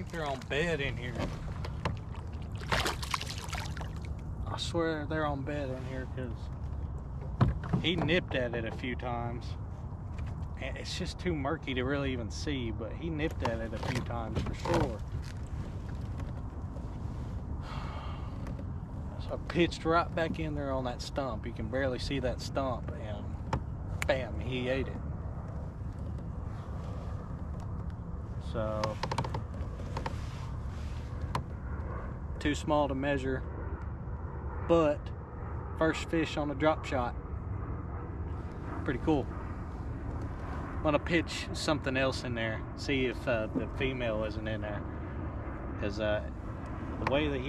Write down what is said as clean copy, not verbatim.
think they're on bed in here. I swear they're on bed in here because he nipped at it a few times. And it's just too murky to really even see, but he nipped at it a few times for sure. So I pitched right back in there on that stump. You can barely see that stump, and bam, he ate it. So, too small to measure, but first fish on a drop shot. Pretty cool. I'm gonna pitch something else in there, see if the female isn't in there, because the way that he